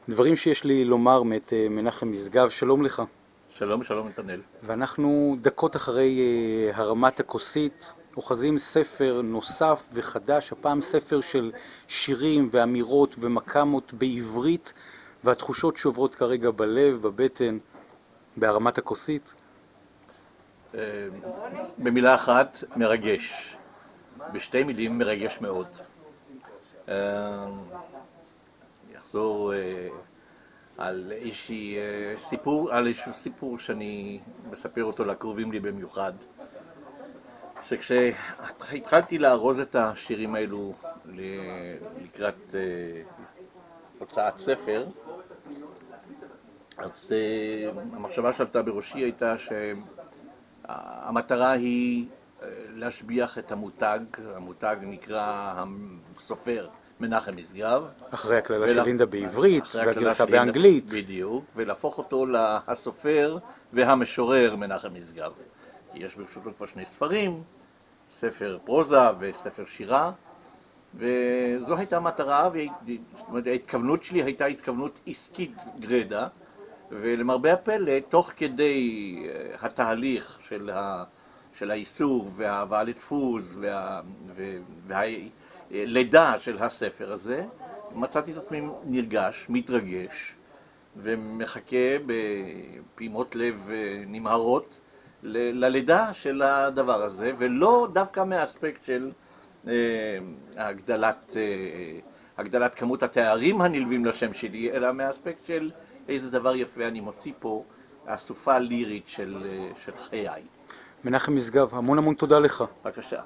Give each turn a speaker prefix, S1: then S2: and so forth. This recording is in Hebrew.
S1: דברים שיש לי לומר מאת מנחם משגב. שלום לך.
S2: שלום, שלום נתנאל.
S1: ואנחנו דקות אחרי הרמת הכוסית אוחזים ספר נוסף וחדש, הפעם ספר של שירים ואמירות ומקמות בעברית, והתחושות שעוברות כרגע בלב, בבטן, בהרמת הכוסית.
S2: במילה אחת, מרגש. בשתי מילים, מרגש מאוד. אחזור על איזשהו סיפור שאני מספר אותו לקרובים לי במיוחד. שכשהתחלתי לארוז את השירים האלו לקראת הוצאת ספר, אז המחשבה שעלתה בראשי הייתה שהמטרה היא להשביח את המותג. המותג נקרא הסופר מנחם משגב.
S1: אחרי הקללה של לינדה בעברית והגרסה באנגלית.
S2: בדיוק, ולהפוך אותו לסופר והמשורר מנחם משגב. יש ברשותו כבר שני ספרים, ספר פרוזה וספר שירה, וזו הייתה המטרה, וההתכוונות שלי הייתה התכוונות עסקית גרדה, ולמרבה הפלא, תוך כדי התהליך של האיסור וההבאה לדפוס והלידה של הספר הזה, מצאתי את עצמי נרגש, מתרגש, ומחכה בפעימות לב נמהרות ללידה של הדבר הזה, ולא דווקא מהאספקט של הגדלת כמות התארים הנלווים לשם שלי, אלא מהאספקט של איזה דבר יפה אני מוציא פה, אסופה לירית של חיי.
S1: מנחם משגב, המון המון תודה לך.
S2: בבקשה.